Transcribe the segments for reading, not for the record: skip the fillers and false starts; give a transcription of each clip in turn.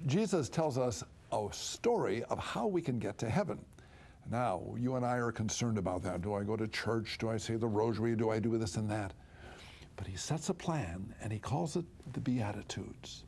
Jesus tells us a story of how we can get to heaven. Now, you and I are concerned about that. Do I go to church? Do I say the rosary? Do I do this and that? But he sets a plan, and he calls it the Beatitudes.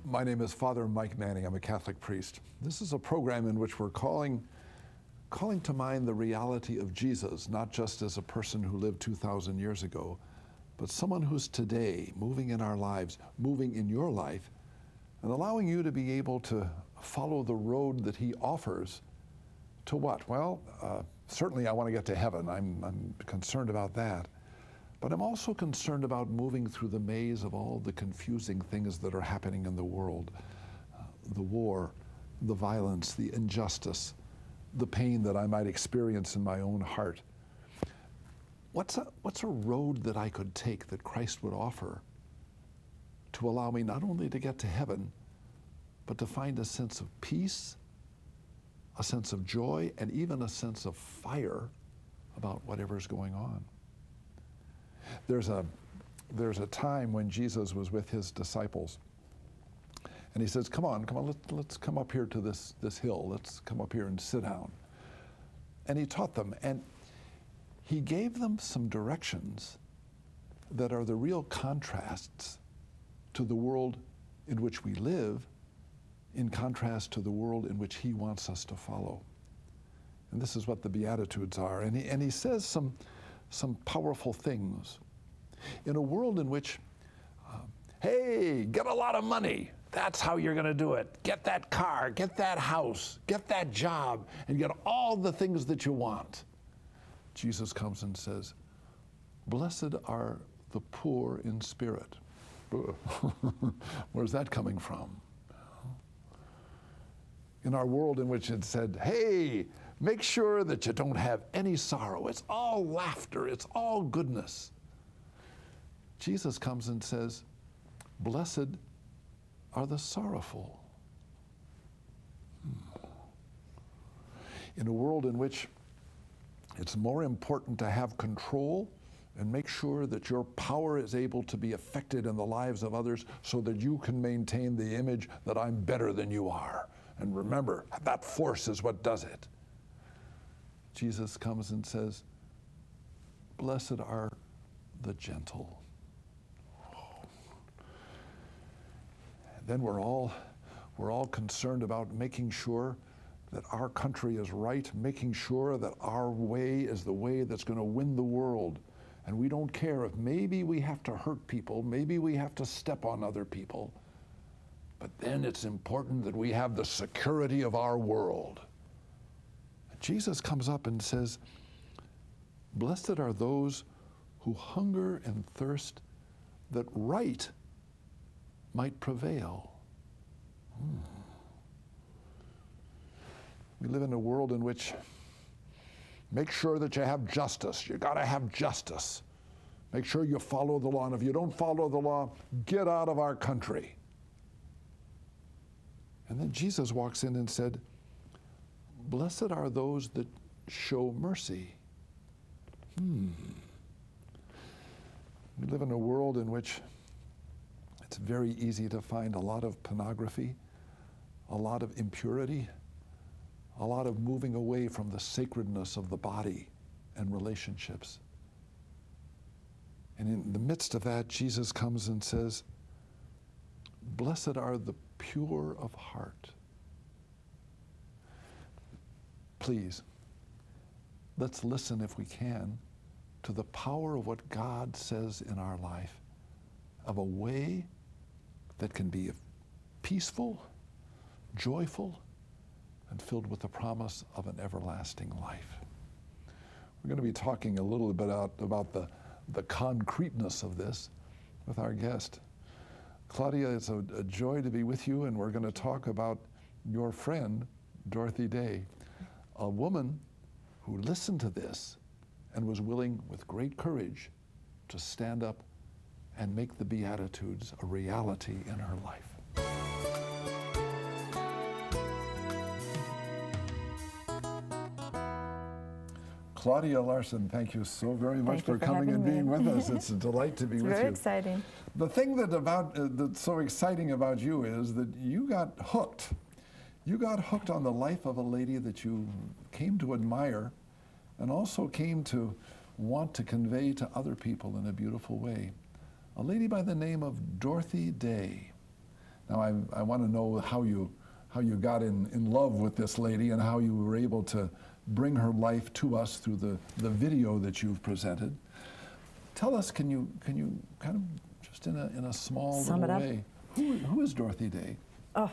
My name is Father Mike Manning. I'm a Catholic priest. This is a program in which we're calling to mind the reality of Jesus, not just as a person who lived 2,000 years ago, but someone who's today moving in our lives, moving in your life, and allowing you to be able to follow the road that he offers to what? Well, certainly I want to get to heaven. I'm concerned about that. But I'm also concerned about moving through the maze of all the confusing things that are happening in the world. The war, the violence, the injustice, the pain that I might experience in my own heart. What's a road that I could take that Christ would offer to allow me not only to get to heaven, but to find a sense of peace, a sense of joy, and even a sense of fire about whatever's going on? There's a time when Jesus was with his disciples, and he says, come on, let's come up here to this hill. Let's come up here and sit down. And he taught them, and he gave them some directions that are the real contrasts to the world in which we live, in contrast to the world in which he wants us to follow. And this is what the Beatitudes are. And he says some powerful things. In a world in which, hey, get a lot of money. That's how you're going to do it. Get that car, get that house, get that job, and get all the things that you want. Jesus comes and says, blessed are the poor in spirit. Where's that coming from? In our world in which it said, hey, make sure that you don't have any sorrow. It's all laughter. It's all goodness. Jesus comes and says, blessed are the sorrowful. In a world in which it's more important to have control and make sure that your power is able to be affected in the lives of others so that you can maintain the image that I'm better than you are. And remember, that force is what does it. Jesus comes and says, blessed are the gentle. Then we're all concerned about making sure that our country is right, making sure that our way is the way that's going to win the world. And we don't care if maybe we have to hurt people, maybe we have to step on other people. But then it's important that we have the security of our world. Jesus comes up and says, blessed are those who hunger and thirst that right might prevail. We live in a world in which make sure that you have justice. You got to have justice. Make sure you follow the law. And if you don't follow the law, get out of our country. And then Jesus walks in and said, blessed are those that show mercy. We live in a world in which it's very easy to find a lot of pornography, a lot of impurity, a lot of moving away from the sacredness of the body and relationships. And in the midst of that, Jesus comes and says, blessed are the pure of heart. Please, let's listen if we can to the power of what God says in our life, of a way that can be peaceful, joyful, and filled with the promise of an everlasting life. We're going to be talking a little bit about the concreteness of this with our guest. Claudia, it's a joy to be with you, and we're going to talk about your friend, Dorothy Day, a woman who listened to this and was willing, with great courage, to stand up and make the Beatitudes a reality in her life. Claudia Larson, thank you so very much for coming and being with us. It's a delight to be with you. It's very exciting. The thing that's so exciting about you is that you got hooked. You got hooked on the life of a lady that you came to admire and also came to want to convey to other people in a beautiful way. A lady by the name of Dorothy Day. Now I want to know how you got in love with this lady and how you were able to bring her life to us through the video that you've presented. Tell us, can you kind of just in a small little way, who is Dorothy Day? Oh,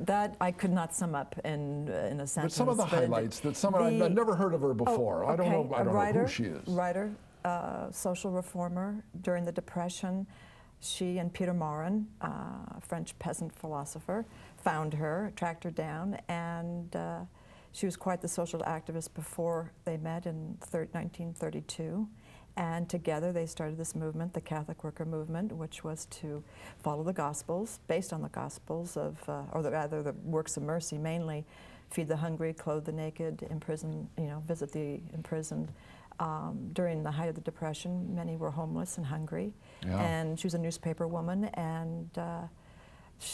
that I could not sum up in a sentence. But some of the highlights I've never heard of her before. Oh, okay. I don't know who she is. Writer, social reformer during the Depression. She and Peter Morin, a French peasant philosopher, found her, tracked her down, and she was quite the social activist before they met in 1932. And together they started this movement, the Catholic Worker Movement, which was to follow the Gospels, based on the Gospels of, or rather the works of mercy mainly, feed the hungry, clothe the naked, imprison, visit the imprisoned. During the height of the Depression, many were homeless and hungry. Yeah. And she was a newspaper woman, and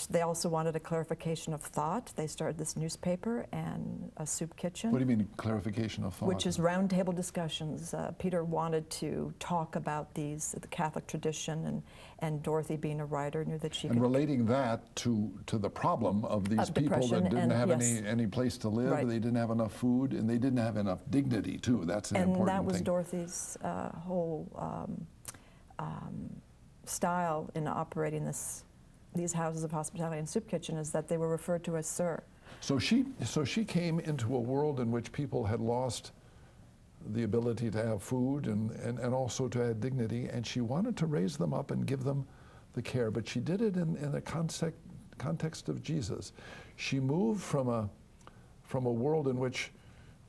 they also wanted a clarification of thought. They started this newspaper and a soup kitchen. What do you mean, clarification of thought? Which is roundtable discussions. Peter wanted to talk about the Catholic tradition, and Dorothy, being a writer, knew that she could... And relating that to the problem of these people that didn't have any place to live, right. They didn't have enough food, and they didn't have enough dignity, too. That's an important thing. And that was Dorothy's whole style in operating these houses of hospitality and soup kitchen, is that they were referred to as sir. So she came into a world in which people had lost the ability to have food and also to have dignity, and she wanted to raise them up and give them the care, but she did it in the context of Jesus. She moved from a world in which,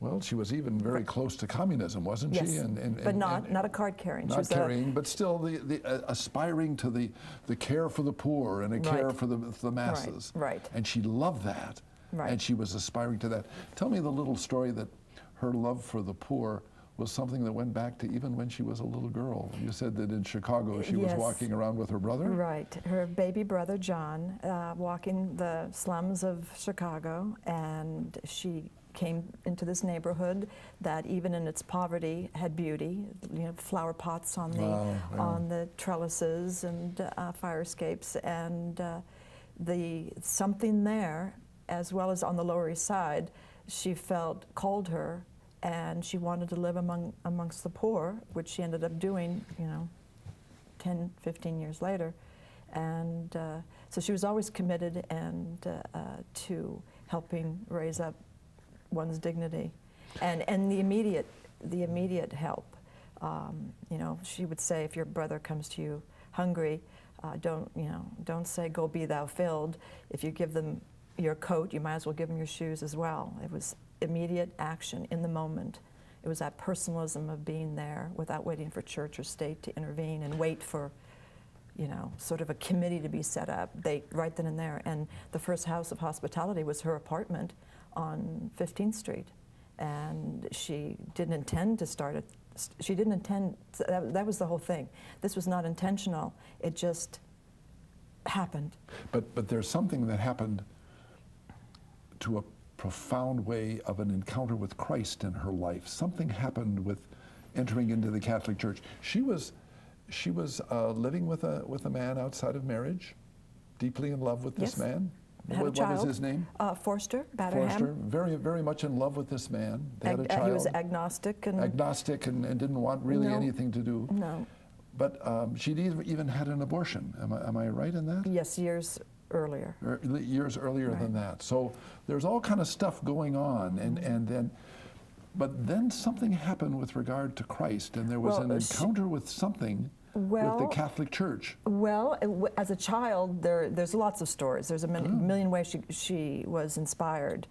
well, she was even very close to communism, wasn't she? Yes, but not a card carrying. Not carrying, but still the aspiring to the care for the poor and a care for the masses. Right. And she loved that. Right. And she was aspiring to that. Tell me the little story that her love for the poor was something that went back to even when she was a little girl. You said that in Chicago she was walking around with her brother? Right. Her baby brother, John, walking the slums of Chicago, and she came into this neighborhood that, even in its poverty, had beauty. Flower pots on the trellises and fire escapes, and something there, as well as on the Lower East Side, she felt called her, and she wanted to live amongst the poor, which she ended up doing, 10, 15 years later, and so she was always committed to helping raise up one's dignity, and the immediate help. She would say, if your brother comes to you hungry, don't say, "Go be thou filled." If you give them your coat, you might as well give them your shoes as well. It was immediate action in the moment. It was that personalism of being there without waiting for church or state to intervene and wait for, sort of a committee to be set up. Right then and there. And the first house of hospitality was her apartment on 15th Street, and she didn't intend to start it. She didn't intend, that was the whole thing. This was not intentional, it just happened. But there's something that happened to a profound way of an encounter with Christ in her life. Something happened with entering into the Catholic Church. She was living with a man outside of marriage, deeply in love with this man. Had a child. What is his name? Forster, Batterham. Forster, very, very much in love with this man. They had a child. He was agnostic and didn't want really anything to do. No. But she even had an abortion. Am I right in that? Yes, years earlier. Years earlier than that. So there's all kind of stuff going on, but then something happened with regard to Christ, and there was an encounter with something with the Catholic Church? Well, as a child, there's lots of stories. There's a million ways she was inspired.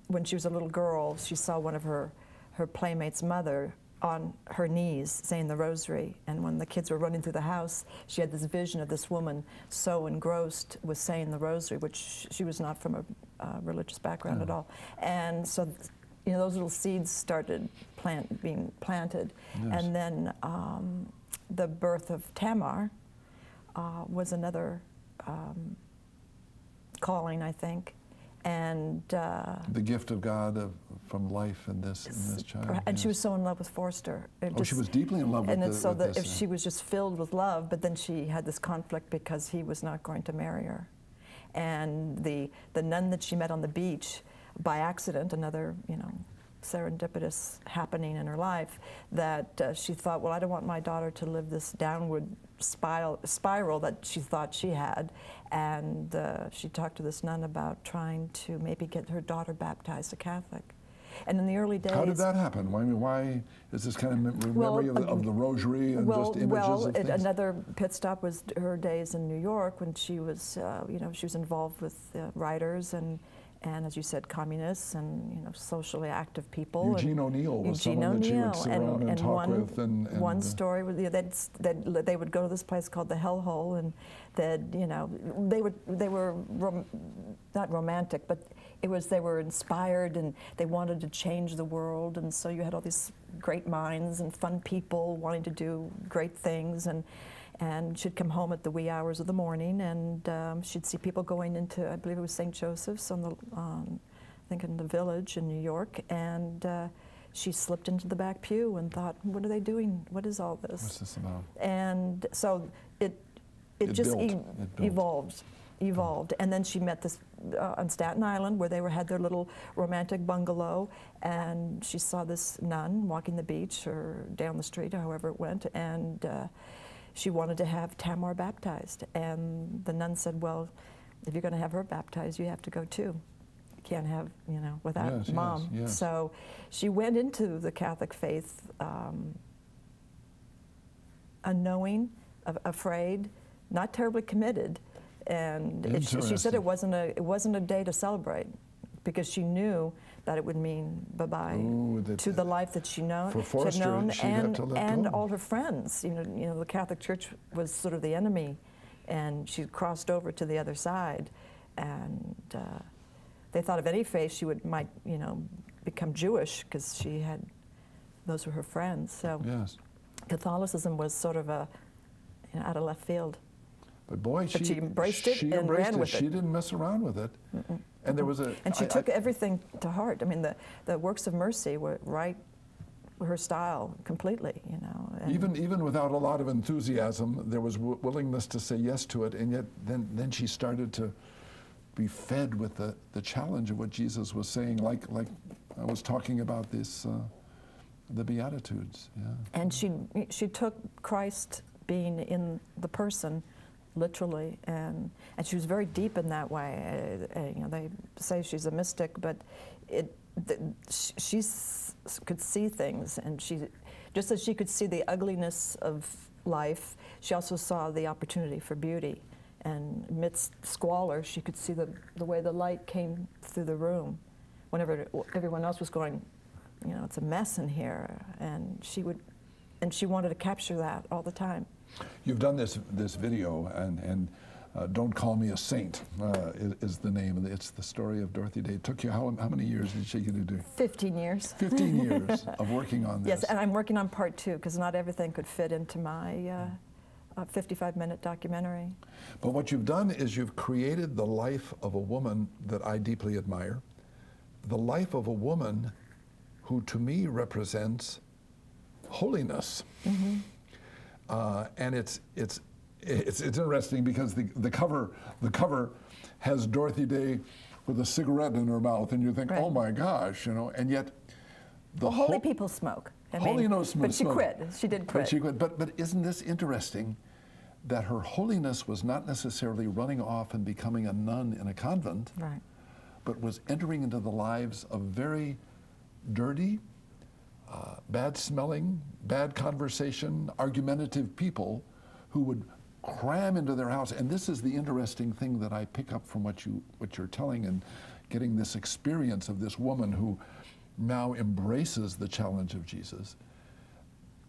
When she was a little girl, she saw one of her playmates' mother on her knees saying the rosary, and when the kids were running through the house, she had this vision of this woman so engrossed with saying the rosary, which she was not from a religious background at all. And so, you know, those little seeds started being planted. Yes. And then the birth of Tamar was another calling, I think. And the gift of God from life in this child. And she was so in love with Forster. She was deeply in love with this. And so if she was just filled with love, but then she had this conflict because he was not going to marry her. And the nun that she met on the beach by accident, another, you know, serendipitous happening in her life, that she thought, well, I don't want my daughter to live this downward spiral that she thought she had. And she talked to this nun about trying to maybe get her daughter baptized a Catholic. And in the early days... How did that happen? I mean, why is this kind of memory of the rosary and just images of things? Another pit stop was her days in New York when she was, you know, she was involved with writers and as you said, communists and, you know, socially active people. Eugene O'Neill was someone that she would sit around and talk with. And one story, you know, they would go to this place called the Hellhole, and they'd, you know, they were not romantic, but they were inspired and they wanted to change the world, and so you had all these great minds and fun people wanting to do great things, and she'd come home at the wee hours of the morning, and she'd see people going into, I believe it was St. Joseph's on the, I think in the Village in New York, and she slipped into the back pew and thought, what are they doing? What is all this? What's this about? And so it just evolved. And then she met this on Staten Island, where they had their little romantic bungalow, and she saw this nun walking the beach or down the street, or however it went, and she wanted to have Tamar baptized. And the nun said, well, if you're going to have her baptized, you have to go too. You can't have, you know, without mom. Yes. So she went into the Catholic faith unknowing, afraid, not terribly committed. And she said it wasn't a day to celebrate, because she knew that it would mean bye-bye to the life that she had known, and all her friends. You know, the Catholic Church was sort of the enemy, and she crossed over to the other side, and they thought of any faith she might, you know, become Jewish, because those were her friends. So Catholicism was sort of a, you know, out of left field. But boy, she embraced it and ran with it. She didn't mess around with it. And there was and she took everything to heart. I mean, the works of mercy were right her style completely, you know. Even without a lot of enthusiasm, there was willingness to say yes to it, and yet then she started to be fed with the challenge of what Jesus was saying, like I was talking about this, the Beatitudes. Yeah. And she took Christ being in the person literally, and she was very deep in that way. You know, they say she's a mystic, but she could see things, and just as she could see the ugliness of life, she also saw the opportunity for beauty. And amidst squalor, she could see the way the light came through the room. Whenever everyone else was going, you know, it's a mess in here, and she wanted to capture that all the time. You've done this video, and Don't Call Me a Saint is the name. It's the story of Dorothy Day. It took you, how many years did she get to do? 15 years. 15 years of working on this. Yes, and I'm working on part 2, because not everything could fit into my 55-minute documentary. But what you've done is you've created the life of a woman that I deeply admire, the life of a woman who to me represents holiness. Mm-hmm. And it's interesting because the cover has Dorothy Day with a cigarette in her mouth, and you think, oh my gosh, you know, and yet holy people smoke. But she quit. She did quit. But she quit. But isn't this interesting that her holiness was not necessarily running off and becoming a nun in a convent, right, but was entering into the lives of very dirty, bad-smelling, bad conversation, argumentative people who would cram into their house. And this is the interesting thing that I pick up from what you're telling, and getting this experience of this woman who now embraces the challenge of Jesus,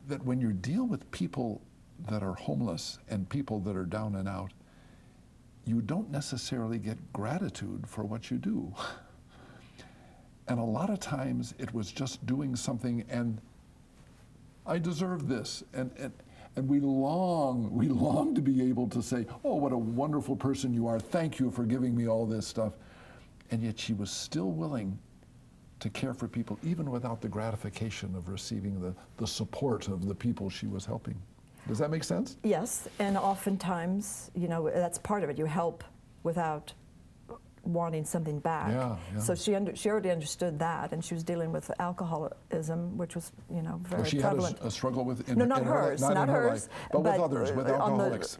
that when you deal with people that are homeless and people that are down and out, you don't necessarily get gratitude for what you do. And a lot of times it was just doing something, and I deserve this, and we long to be able to say, oh, what a wonderful person you are, thank you for giving me all this stuff. And yet she was still willing to care for people, even without the gratification of receiving the support of the people she was helping. Does that make sense? Yes, and oftentimes, you know, that's part of it. You help without wanting something back. Yeah, yeah. So she already understood that, and she was dealing with alcoholism, which was, you know, very Well, she prevalent. had a struggle with No, not hers, not not in her hers, life, but with others, with alcoholics.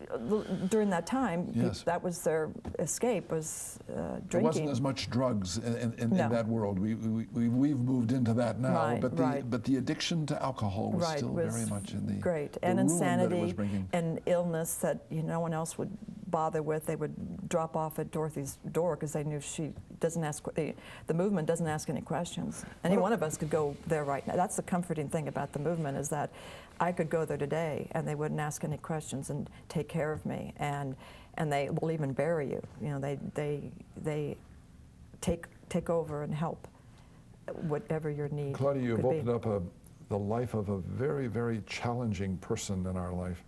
During that time, Yes. that was their escape, was drinking. There wasn't as much drugs in No. that world. We've moved into that now, Right, but right. the addiction to alcohol was Right, still was very much in the great, the and ruin that it insanity was bringing. and illness that no one else would bother with. They would drop off at Dorothy's door because they knew she doesn't ask. The movement doesn't ask any questions. Any one of us could go there right now. That's the comforting thing about the movement, is that I could go there today and they wouldn't ask any questions and take care of me, and they will even bury you. You know, they take over and help whatever your need. Claudia, you've could be. opened up the life of a very, very challenging person in our life,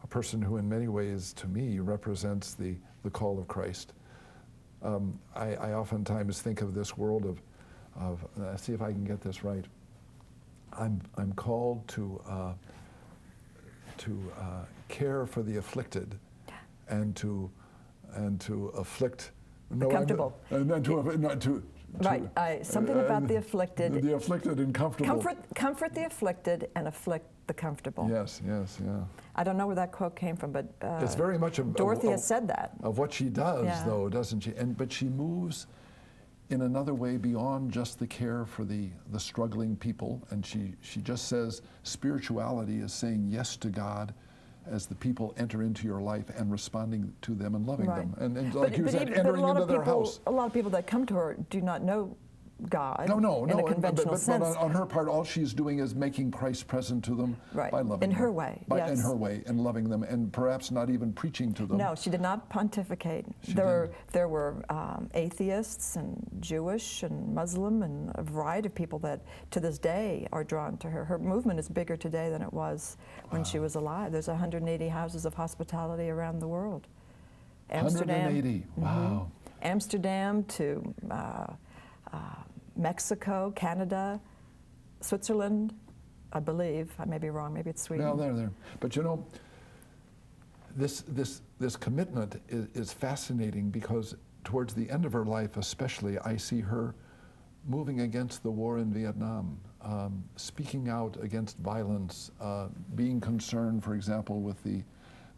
a person who in many ways, to me, represents the call of Christ. I oftentimes think of this world of see if I can get this right. I'm called to care for the afflicted, and to afflict. The comfortable. And then to Right, something about the afflicted. The afflicted and comfortable. Comfort the afflicted and afflict the comfortable. Yes, yes, yeah. I don't know where that quote came from, but It's very much Dorothy has said that. of what she does, Yeah. though, doesn't she? But she moves in another way beyond just the care for the struggling people, and she just says spirituality is saying yes to God as the people enter into your life and responding to them and loving them. And like you said, entering into their house. A lot of people that come to her do not know God No, in a conventional but sense. on her part, all she's doing is making Christ present to them Right. by loving In them. her way, In yes. her way, and loving them, and perhaps not even preaching to them. No, she did not pontificate. She There were atheists and Jewish and Muslim and a variety of people that to this day are drawn to her. Her movement is bigger today than it was when she was alive. There's 180 houses of hospitality around the world. Amsterdam, 180, wow. Amsterdam to Mexico, Canada, Switzerland, I believe. I may be wrong. Maybe it's Sweden. No, there. But you know, this commitment is fascinating, because towards the end of her life especially, I see her moving against the war in Vietnam, speaking out against violence, being concerned, for example, with the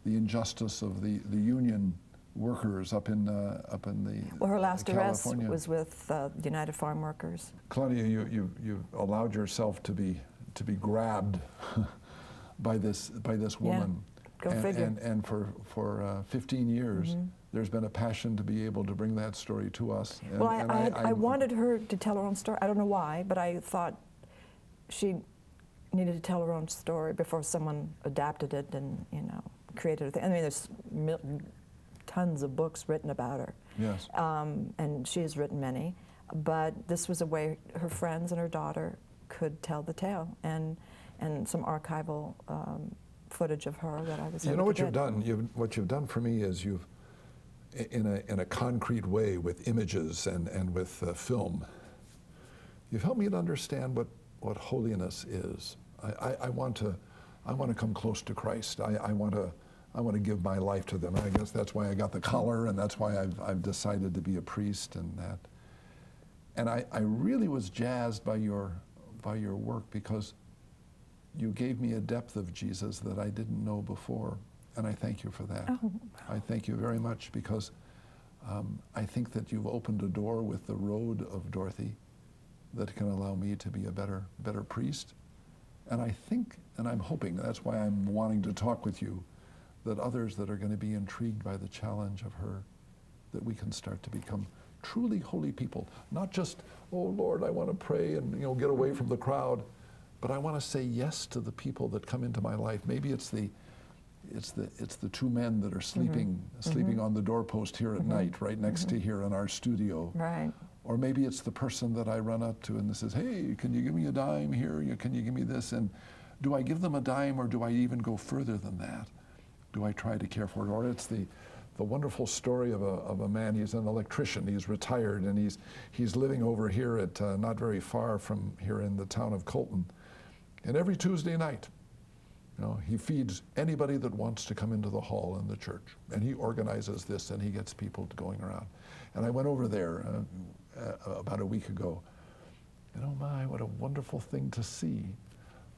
injustice of the union workers up in the Well, her last arrest California. was with the United Farm Workers. Claudia, you allowed yourself to be grabbed by this woman. Go figure. And for 15 years, there's been a passion to be able to bring that story to us. And, Well, and I wanted her to tell her own story. I don't know why, but I thought she needed to tell her own story before someone adapted it and, created a thing. I mean, there's tons of books written about her. Yes. And she has written many, but this was a way her friends and her daughter could tell the tale, and some archival footage of her that I was able to what get. you've done? What you've done for me is you've, in a concrete way, with images and with film, you've helped me to understand what holiness is. I want to come close to Christ. I want to give my life to them. And I guess that's why I got the collar, and that's why I've decided to be a priest and that. And I really was jazzed by your work, because you gave me a depth of Jesus that I didn't know before, and I thank you for that. Oh. I thank you very much, because I think that you've opened a door with the road of Dorothy that can allow me to be a better priest, And I think, and I'm hoping, that's why I'm wanting to talk with you, that others that are going to be intrigued by the challenge of her, that we can start to become truly holy people. Not just, oh Lord, I want to pray and get away from the crowd, but I want to say yes to the people that come into my life. Maybe it's the two men that are sleeping on the doorpost here at night, right next to here in our studio. Right. Or maybe it's the person that I run up to and says, hey, can you give me a dime here? Can you give me this? And do I give them a dime, or do I even go further than that? Do I try to care for it? Or it's the wonderful story of a man. He's an electrician. He's retired, and he's living over here at not very far from here in the town of Colton. And every Tuesday night, he feeds anybody that wants to come into the hall in the church. And he organizes this, and he gets people going around. And I went over there about a week ago. And oh my, what a wonderful thing to see.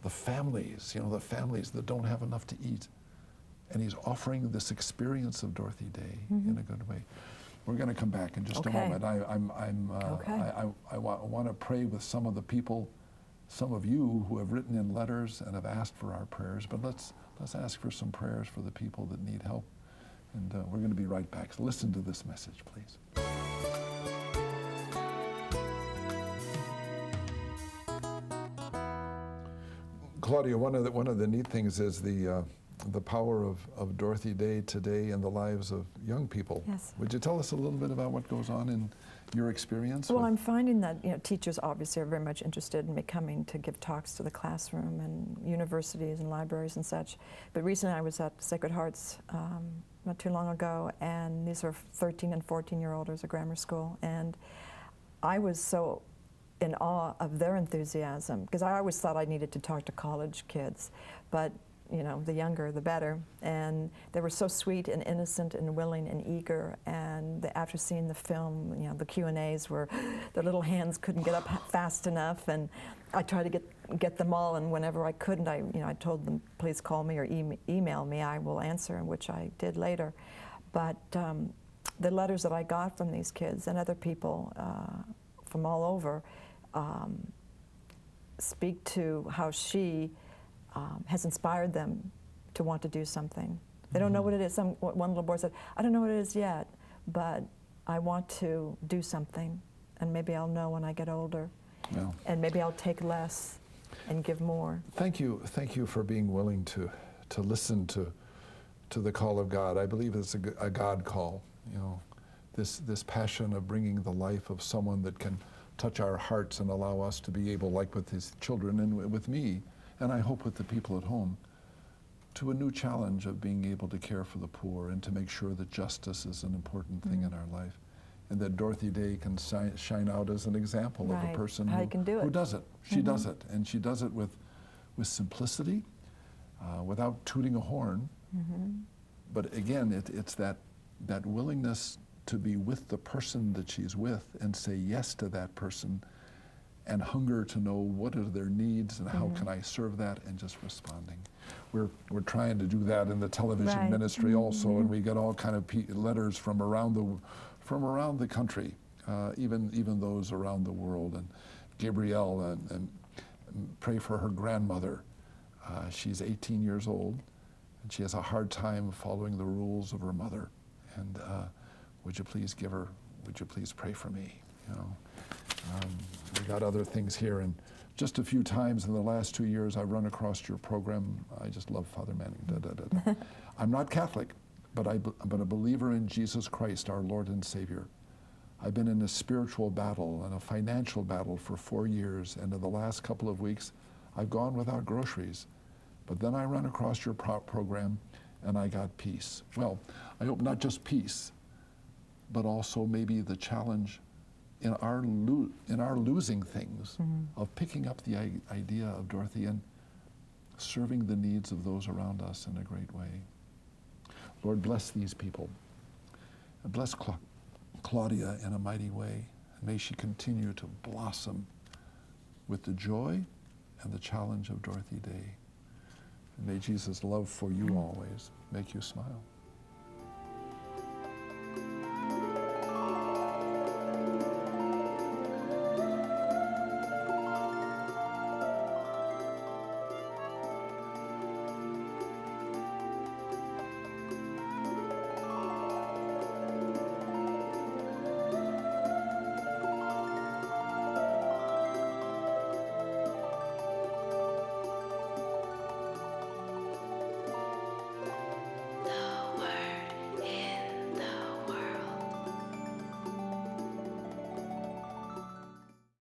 The families, the families that don't have enough to eat. And he's offering this experience of Dorothy Day in a good way. We're going to come back in just a moment. I want to pray with some of the people, some of you who have written in letters and have asked for our prayers. But let's ask for some prayers for the people that need help. And we're going to be right back. So listen to this message, please. Claudia, one of the neat things is the power of Dorothy Day today in the lives of young people. Yes. Would you tell us a little bit about what goes on in your experience? Well, I'm finding that teachers obviously are very much interested in me coming to give talks to the classroom and universities and libraries and such. But recently I was at Sacred Hearts not too long ago, and these are 13 and 14-year-olds, a grammar school, and I was so in awe of their enthusiasm, because I always thought I needed to talk to college kids, but the younger, the better. And they were so sweet and innocent and willing and eager. And after seeing the film, the Q&As where their little hands couldn't get up fast enough. And I tried to get them all. And whenever I couldn't, I told them, please call me or email me. I will answer, and which I did later. But the letters that I got from these kids and other people from all over speak to how she has inspired them to want to do something. They don't know what it is. One little boy said, I don't know what it is yet, but I want to do something, and maybe I'll know when I get older. Well, and maybe I'll take less and give more. Thank you for being willing to listen to the call of God. I believe it's a God call, this passion of bringing the life of someone that can touch our hearts and allow us to be able, like with his children and with me, and I hope with the people at home, to a new challenge of being able to care for the poor and to make sure that justice is an important thing in our life, and that Dorothy Day can shine out as an example of a person who does it. She does it, and she does it with simplicity, without tooting a horn. But again, it's that willingness to be with the person that she's with and say yes to that person, and hunger to know what are their needs and how can I serve that, and just responding. We're trying to do that in the television ministry also, and we get all kind of letters from around the country, even those around the world. And Gabrielle, and pray for her grandmother. She's 18 years old, and she has a hard time following the rules of her mother. And would you please pray for me? We got other things here, and just a few times in the last 2 years I've run across your program. I just love Father Manning. I'm not Catholic, but I'm a believer in Jesus Christ, our Lord and Savior. I've been in a spiritual battle and a financial battle for 4 years, and in the last couple of weeks I've gone without groceries. But then I run across your program and I got peace. Well, I hope not just peace, but also maybe the challenge in our losing things, of picking up the idea of Dorothy and serving the needs of those around us in a great way. Lord, bless these people, and bless Claudia in a mighty way, and may she continue to blossom with the joy and the challenge of Dorothy Day. And may Jesus' love for you always make you smile.